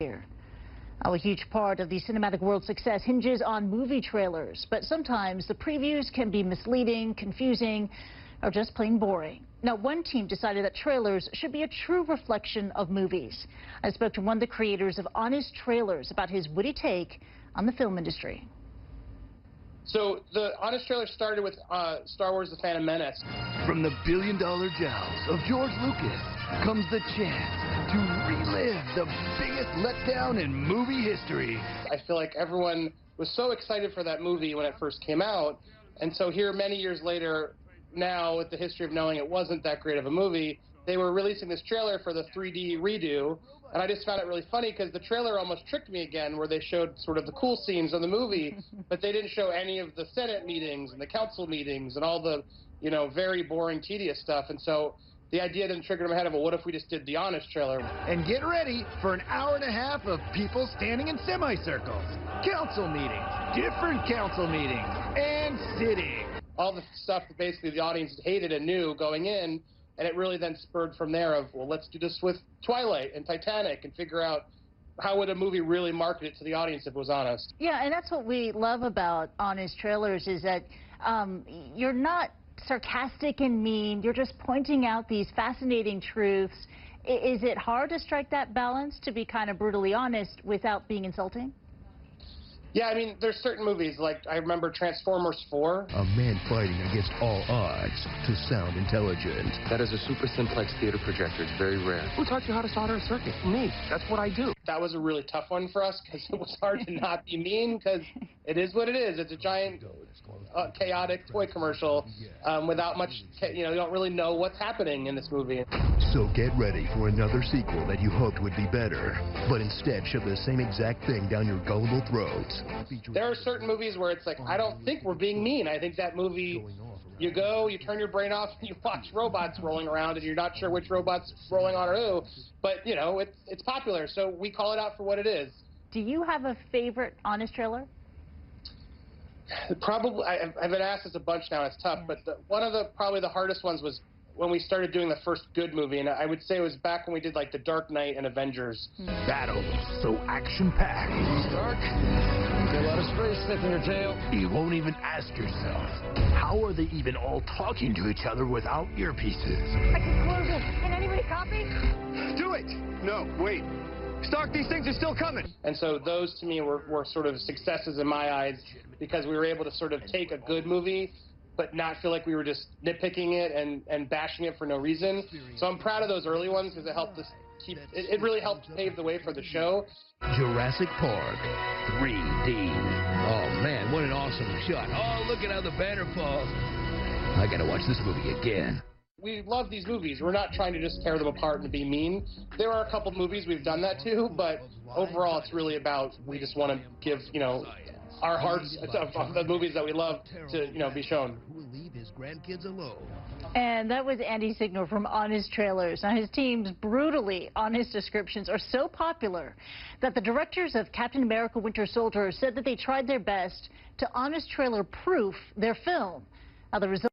year. A huge part of the cinematic world's success hinges on movie trailers, but sometimes the previews can be misleading, confusing, or just plain boring. Now, one team decided that trailers should be a true reflection of movies. I spoke to one of the creators of Honest Trailers about his witty take on the film industry. So the Honest Trailer started with Star Wars: The Phantom Menace. From the billion-dollar jowls of George Lucas comes the chance to relive the biggest letdown in movie history. I feel like everyone was so excited for that movie when it first came out, and so here many years later, now with the history of knowing it wasn't that great of a movie, they were releasing this trailer for the 3D redo, and I just found it really funny because the trailer almost tricked me again, where they showed sort of the cool scenes of the movie, but they didn't show any of the Senate meetings and the council meetings and all the, you know, very boring, tedious stuff. And so the idea didn't trigger in my head of, well, what if we just did the Honest Trailer? And get ready for an hour and a half of people standing in semicircles, council meetings, different council meetings, and sitting. All the stuff that basically the audience hated and knew going in, and it really then spurred from there of, well, let's do this with Twilight and Titanic and figure out how would a movie really market it to the audience if it was honest. Yeah, and that's what we love about Honest Trailers is that you're not sarcastic and mean. You're just pointing out these fascinating truths. Is it hard to strike that balance to be kind of brutally honest without being insulting? Yeah, I mean, there's certain movies, like I remember Transformers 4. A man fighting against all odds to sound intelligent. That is a super simplex theater projector. It's very rare. Who taught you how to solder a circuit? Me. That's what I do. That was a really tough one for us because it was hard to not be mean because it is what it is. It's a giant, chaotic toy commercial without much, you don't really know what's happening in this movie. So get ready for another sequel that you hoped would be better, but instead shove the same exact thing down your gullible throats. There are certain movies where it's like, I don't think we're being mean. I think that movie, you go, you turn your brain off, and you watch robots rolling around, and you're not sure which robot's rolling on or who. But, it's popular, so we call it out for what it is. Do you have a favorite Honest Trailer? Probably. I've been asked this a bunch now. It's tough, but one of probably the hardest ones was when we started doing the first good movie, and I would say it was back when we did like The Dark Knight and Avengers. Battles so action-packed. Stark, you got a lot of space sniffing your tail. You won't even ask yourself, how are they even all talking to each other without earpieces? I can close it. Can anybody copy? Do it! No, wait. Stark, these things are still coming. And so those to me were sort of successes in my eyes because we were able to sort of take a good movie but not feel like we were just nitpicking it and bashing it for no reason. So I'm proud of those early ones because it helped us it really helped pave the way for the show. Jurassic Park 3D. Oh man, what an awesome shot. Oh, look at how the banner falls. I gotta watch this movie again. We love these movies. We're not trying to just tear them apart and be mean. There are a couple movies we've done that to, but overall it's really about, we just want to give, our hearts of the movies that we love to, be shown. Who will leave his grandkids alone. And that was Andy Signor from Honest Trailers. Now, his team's brutally honest descriptions are so popular that the directors of Captain America: Winter Soldier said that they tried their best to honest trailer proof their film. Now, the result